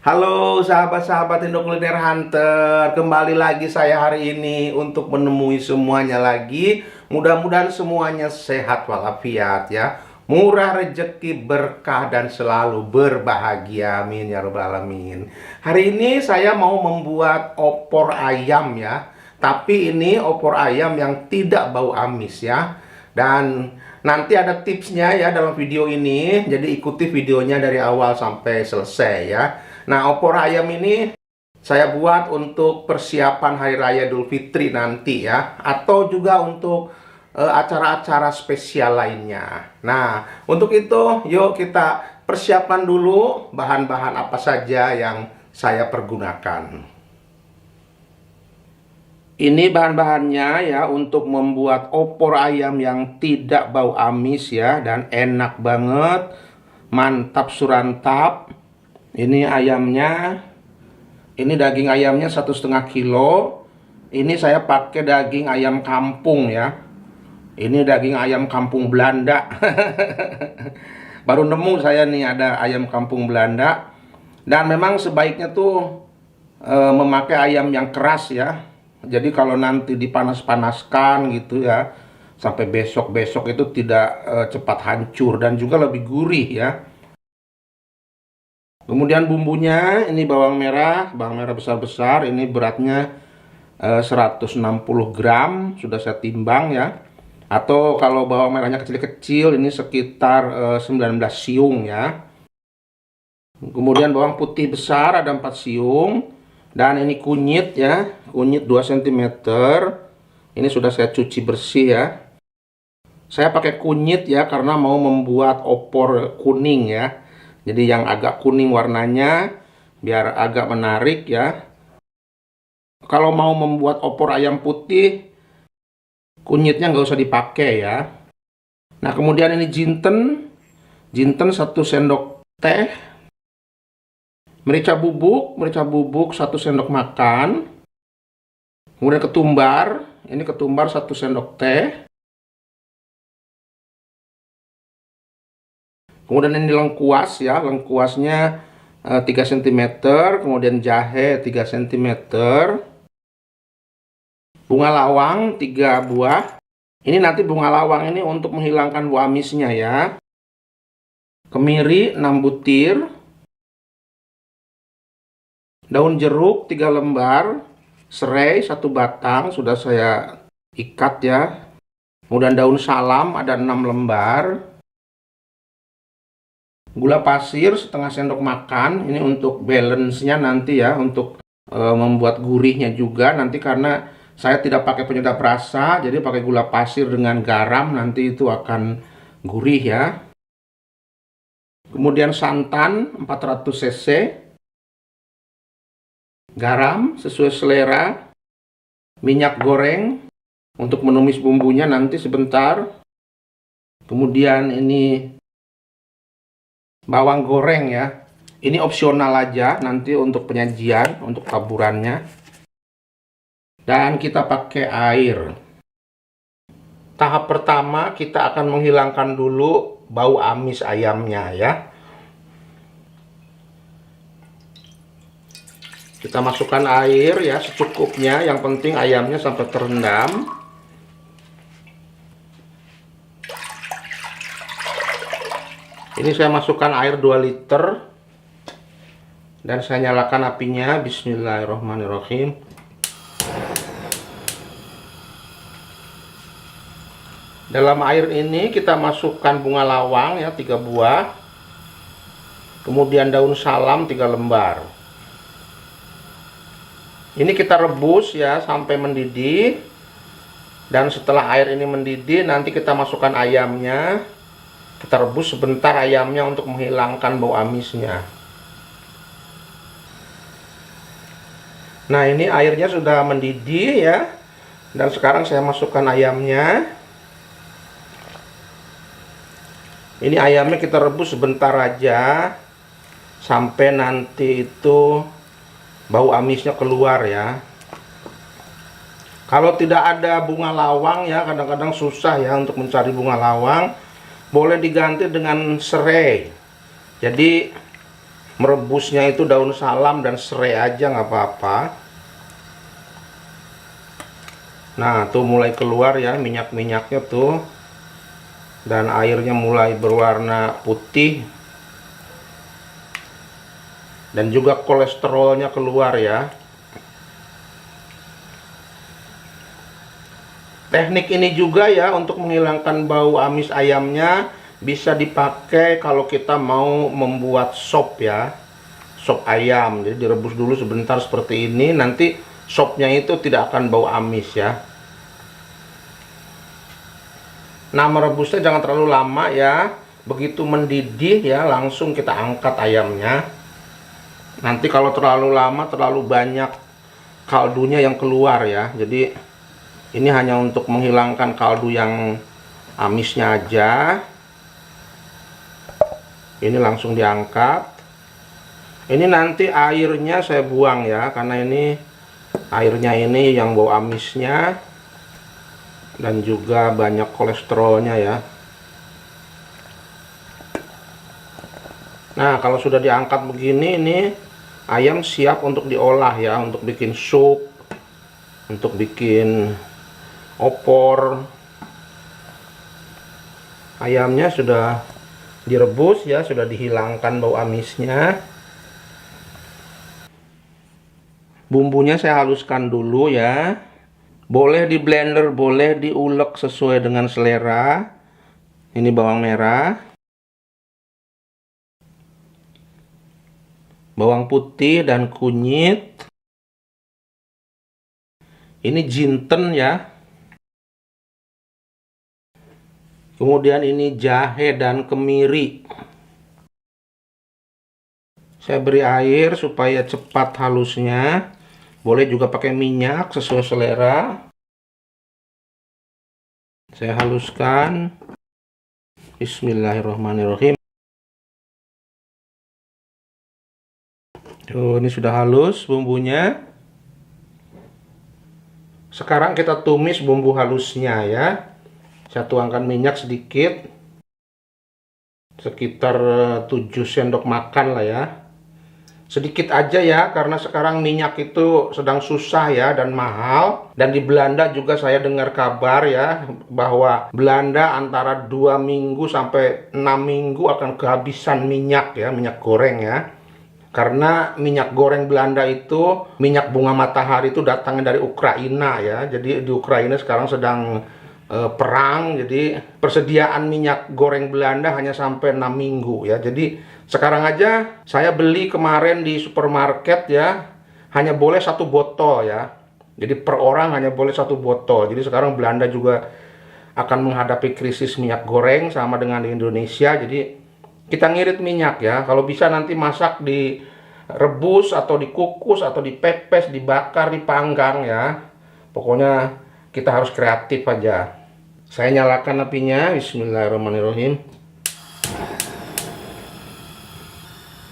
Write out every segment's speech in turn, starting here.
Halo sahabat-sahabat Indo Kuliner Hunter, kembali lagi saya hari ini untuk menemui semuanya lagi. Mudah-mudahan semuanya sehat walafiat ya, murah rezeki, berkah dan selalu berbahagia, amin ya rabbal alamin. Hari ini saya mau membuat opor ayam ya, tapi ini opor ayam yang tidak bau amis ya. Dan nanti ada tipsnya ya dalam video ini, jadi ikuti videonya dari awal sampai selesai ya. Nah, opor ayam ini saya buat untuk persiapan Hari Raya Idul Fitri nanti ya, atau juga untuk acara-acara spesial lainnya. Nah, untuk itu yuk kita persiapkan dulu bahan-bahan apa saja yang saya pergunakan. Ini bahan-bahannya ya untuk membuat opor ayam yang tidak bau amis ya, dan enak banget, mantap surantap. Ini ayamnya, ini daging ayamnya 1,5 kilo. Ini saya pakai daging ayam kampung ya. Ini daging ayam kampung Belanda. Baru nemu saya nih ada ayam kampung Belanda. Dan memang sebaiknya tuh memakai ayam yang keras ya. Jadi kalau nanti dipanas-panaskan gitu ya, sampai besok-besok itu tidak cepat hancur dan juga lebih gurih ya. Kemudian bumbunya, ini bawang merah besar-besar, ini beratnya 160 gram, sudah saya timbang ya. Atau kalau bawang merahnya kecil-kecil, ini sekitar 19 siung ya. Kemudian bawang putih besar ada 4 siung. Dan ini kunyit ya, kunyit 2 cm. Ini sudah saya cuci bersih ya. Saya pakai kunyit ya, karena mau membuat opor kuning ya. Jadi yang agak kuning warnanya biar agak menarik ya. Kalau mau membuat opor ayam putih, kunyitnya nggak usah dipakai ya. Nah, kemudian ini jinten 1 sendok teh. Merica bubuk 1 sendok makan. Kemudian ketumbar, ini ketumbar 1 sendok teh. Kemudian ini lengkuas ya, lengkuasnya 3 cm, kemudian jahe 3 cm. Bunga lawang 3 buah. Ini nanti bunga lawang ini untuk menghilangkan bau amisnya ya. Kemiri 6 butir. Daun jeruk 3 lembar. Serai 1 batang sudah saya ikat ya. Kemudian daun salam ada 6 lembar. Gula pasir setengah sendok makan, ini untuk balance-nya nanti ya, untuk membuat gurihnya juga nanti, karena saya tidak pakai penyedap rasa, jadi pakai gula pasir dengan garam, nanti itu akan gurih ya. Kemudian santan 400 cc, garam sesuai selera, minyak goreng untuk menumis bumbunya nanti sebentar. Kemudian ini bawang goreng ya, ini opsional aja nanti untuk penyajian, untuk taburannya. Dan kita pakai air. Tahap pertama kita akan menghilangkan dulu bau amis ayamnya ya. Kita masukkan air ya secukupnya, yang penting ayamnya sampai terendam. Ini saya masukkan air 2 liter dan saya nyalakan apinya. Bismillahirrahmanirrahim. Dalam air ini kita masukkan bunga lawang ya 3 buah. Kemudian daun salam 3 lembar. Ini kita rebus ya sampai mendidih. Dan setelah air ini mendidih, nanti kita masukkan ayamnya. Kita rebus sebentar ayamnya untuk menghilangkan bau amisnya. Nah, ini airnya sudah mendidih ya. Dan sekarang saya masukkan ayamnya. Ini ayamnya kita rebus sebentar aja, sampai nanti itu bau amisnya keluar ya. Kalau tidak ada bunga lawang ya, kadang-kadang susah ya untuk mencari bunga lawang. Boleh diganti dengan serai. Jadi merebusnya itu daun salam dan serai aja nggak apa-apa. Nah tuh mulai keluar ya minyak-minyaknya tuh, dan airnya mulai berwarna putih, dan juga kolesterolnya keluar ya. Teknik ini juga ya untuk menghilangkan bau amis ayamnya bisa dipakai kalau kita mau membuat sop ya, sop ayam. Jadi direbus dulu sebentar seperti ini, nanti sopnya itu tidak akan bau amis ya. Nah merebusnya jangan terlalu lama ya, begitu mendidih ya langsung kita angkat ayamnya. Nanti kalau terlalu lama terlalu banyak kaldunya yang keluar ya, jadi ini hanya untuk menghilangkan kaldu yang amisnya aja. Ini langsung diangkat. Ini nanti airnya saya buang ya, karena ini airnya ini yang bau amisnya dan juga banyak kolesterolnya ya. Nah kalau sudah diangkat begini, ini ayam siap untuk diolah ya, untuk bikin sup, untuk bikin opor. Ayamnya sudah direbus ya, sudah dihilangkan bau amisnya. Bumbunya saya haluskan dulu ya. Boleh di blender, boleh diulek sesuai dengan selera. Ini bawang merah, bawang putih dan kunyit. Ini jinten ya. Kemudian ini jahe dan kemiri. Saya beri air supaya cepat halusnya. Boleh juga pakai minyak sesuai selera. Saya haluskan. Bismillahirrahmanirrahim. Tuh, ini sudah halus bumbunya. Sekarang kita tumis bumbu halusnya ya. Saya tuangkan minyak sedikit, sekitar 7 sendok makan lah ya. Sedikit aja ya, karena sekarang minyak itu sedang susah ya dan mahal. Dan di Belanda juga saya dengar kabar ya, bahwa Belanda antara 2 minggu sampai 6 minggu akan kehabisan minyak ya, minyak goreng ya. Karena minyak goreng Belanda itu, minyak bunga matahari itu datangnya dari Ukraina ya. Jadi di Ukraina sekarang sedang perang, jadi persediaan minyak goreng Belanda hanya sampai 6 minggu ya. Jadi sekarang aja saya beli kemarin di supermarket ya, hanya boleh 1 botol ya. Jadi per orang hanya boleh 1 botol. Jadi sekarang Belanda juga akan menghadapi krisis minyak goreng sama dengan di Indonesia. Jadi kita ngirit minyak ya. Kalau bisa nanti masak direbus atau dikukus atau dipepes, dibakar, dipanggang ya. Pokoknya kita harus kreatif aja. Saya nyalakan apinya. Bismillahirrahmanirrahim.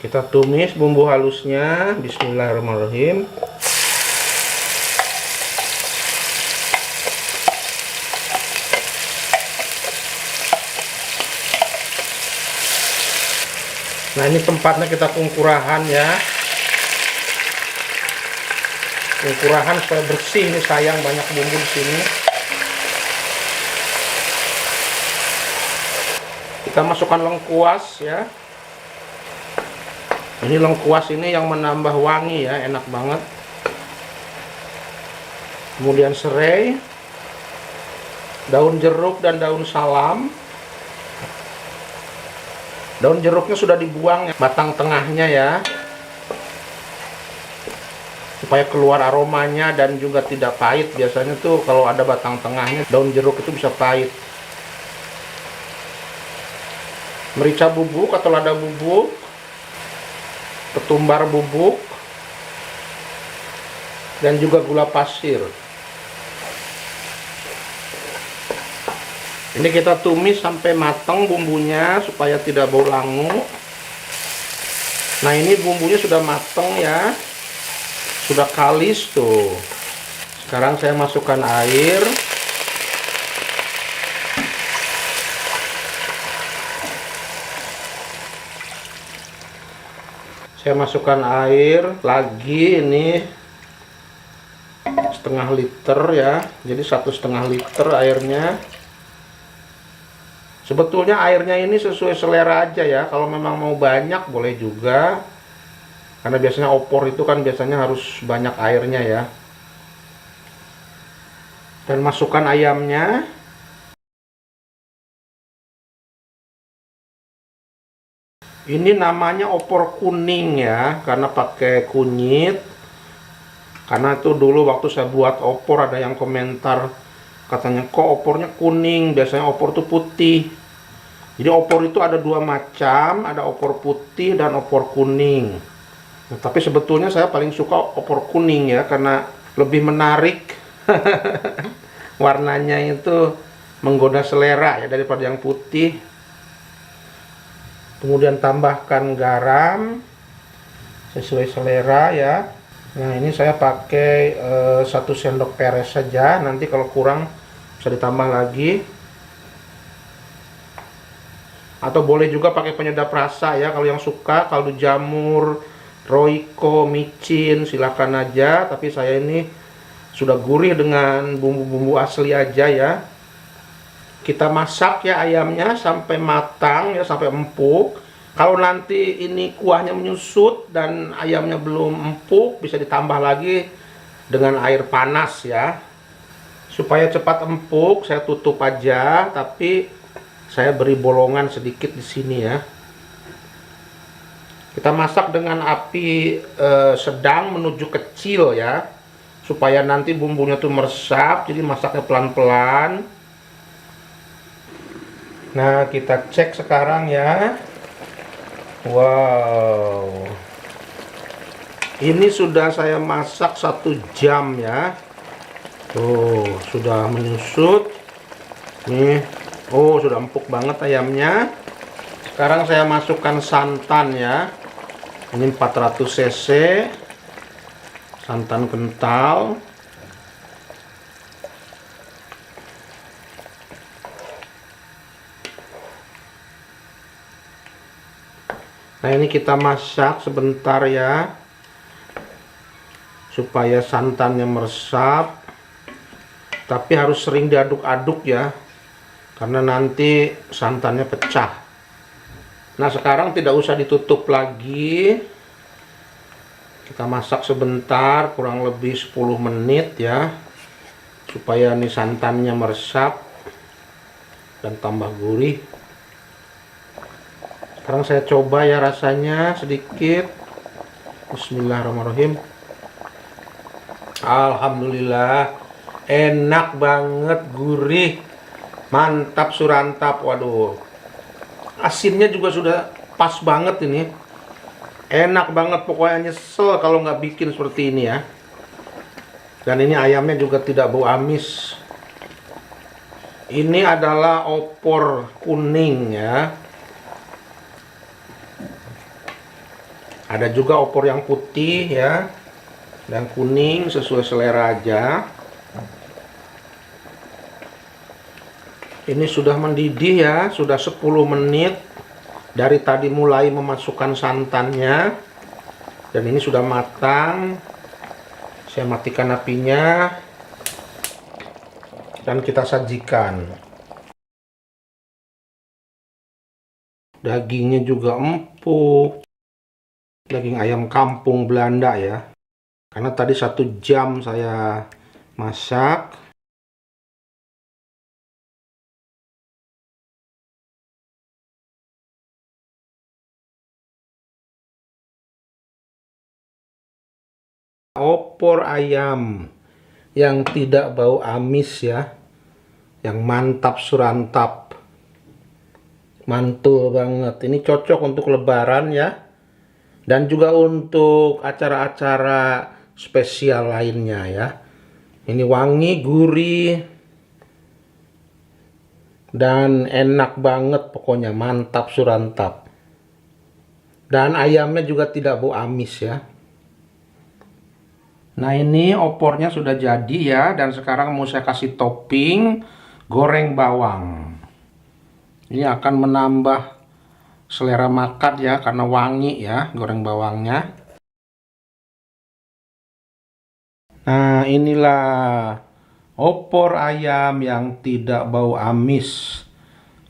Kita tumis bumbu halusnya. Bismillahirrahmanirrahim. Nah ini tempatnya kita kungkurahan ya. Kungkurahan supaya bersih, ini sayang banyak bumbu di sini. Kita masukkan lengkuas ya. Ini lengkuas ini yang menambah wangi ya, enak banget. Kemudian serai, daun jeruk dan daun salam. Daun jeruknya sudah dibuang ya, batang tengahnya ya, supaya keluar aromanya dan juga tidak pahit. Biasanya tuh kalau ada batang tengahnya daun jeruk itu bisa pahit. Merica bubuk atau lada bubuk, ketumbar bubuk, dan juga gula pasir. Ini kita tumis sampai matang bumbunya supaya tidak bau langu. Nah ini bumbunya sudah matang ya, sudah kalis tuh. Sekarang saya masukkan air. Saya masukkan air lagi, ini setengah liter ya, jadi 1,5 liter airnya. Sebetulnya airnya ini sesuai selera aja ya, kalau memang mau banyak boleh juga, karena biasanya opor itu kan biasanya harus banyak airnya ya. Dan masukkan ayamnya. Ini namanya opor kuning ya, karena pakai kunyit. Karena itu dulu waktu saya buat opor ada yang komentar, katanya kok opornya kuning, biasanya opor itu putih. Jadi opor itu ada dua macam, ada opor putih dan opor kuning. Nah, tapi sebetulnya saya paling suka opor kuning ya, karena lebih menarik. Warnanya itu menggoda selera ya daripada yang putih. Kemudian tambahkan garam sesuai selera ya. Nah, ini saya pakai 1 sendok peres saja, nanti kalau kurang bisa ditambah lagi. Atau boleh juga pakai penyedap rasa ya, kalau yang suka kaldu jamur, roiko, micin silakan aja, tapi saya ini sudah gurih dengan bumbu-bumbu asli aja ya. Kita masak ya ayamnya sampai matang ya, sampai empuk. Kalau nanti ini kuahnya menyusut dan ayamnya belum empuk, bisa ditambah lagi dengan air panas ya. Supaya cepat empuk, saya tutup aja, tapi saya beri bolongan sedikit di sini ya. Kita masak dengan api sedang menuju kecil ya, supaya nanti bumbunya tuh meresap, jadi masaknya pelan-pelan. Nah, kita cek sekarang ya. Wow, ini sudah saya masak 1 jam ya. Tuh, sudah menyusut nih. Oh, sudah empuk banget ayamnya. Sekarang saya masukkan santan ya. Ini 400 cc santan kental. Nah, ini kita masak sebentar ya, supaya santannya meresap. Tapi harus sering diaduk-aduk ya, karena nanti santannya pecah. Nah, sekarang tidak usah ditutup lagi. Kita masak sebentar, kurang lebih 10 menit ya, supaya ini santannya meresap dan tambah gurih. Sekarang saya coba ya rasanya sedikit. Bismillahirrahmanirrahim. Alhamdulillah, enak banget, gurih, mantap surantap. Waduh, asinnya juga sudah pas banget ini. Enak banget, pokoknya nyesel kalau nggak bikin seperti ini ya. Dan ini ayamnya juga tidak bau amis. Ini adalah opor kuning ya. Ada juga opor yang putih ya, dan kuning sesuai selera aja. Ini sudah mendidih ya, sudah 10 menit dari tadi mulai memasukkan santannya. Dan ini sudah matang. Saya matikan apinya dan kita sajikan. Dagingnya juga empuk. Daging ayam kampung Belanda ya, karena tadi 1 jam saya masak. Opor ayam yang tidak bau amis ya, yang mantap surantap, mantul banget. Ini cocok untuk lebaran ya, dan juga untuk acara-acara spesial lainnya ya. Ini wangi, gurih, dan enak banget, pokoknya mantap surantap. Dan ayamnya juga tidak bau amis ya. Nah, ini opornya sudah jadi ya, dan sekarang mau saya kasih topping goreng bawang. Ini akan menambah selera makan ya, karena wangi ya goreng bawangnya. Nah, inilah opor ayam yang tidak bau amis.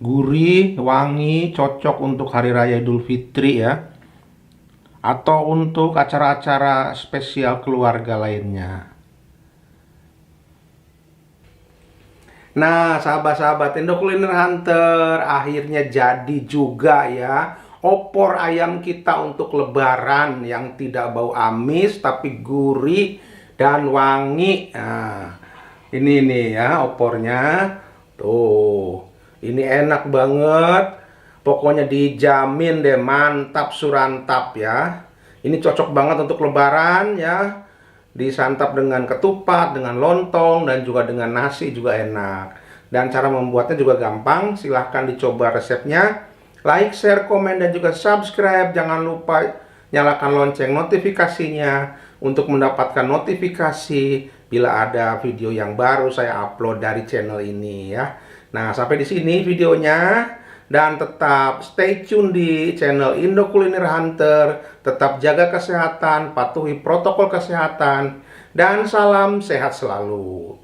Gurih, wangi, cocok untuk hari raya Idul Fitri ya. Atau untuk acara-acara spesial keluarga lainnya. Nah, sahabat-sahabat Indo Kuliner Hunter, akhirnya jadi juga ya opor ayam kita untuk lebaran yang tidak bau amis tapi gurih dan wangi. Nah, ini nih ya opornya. Tuh, ini enak banget. Pokoknya dijamin deh mantap surantap ya. Ini cocok banget untuk lebaran ya. Disantap dengan ketupat, dengan lontong, dan juga dengan nasi juga enak. Dan cara membuatnya juga gampang. Silahkan dicoba resepnya. Like, share, komen, dan juga subscribe. Jangan lupa nyalakan lonceng notifikasinya untuk mendapatkan notifikasi bila ada video yang baru saya upload dari channel ini ya. Nah, sampai di sini videonya. Dan tetap stay tune di channel Indo Kuliner Hunter. Tetap jaga kesehatan, patuhi protokol kesehatan, dan salam sehat selalu.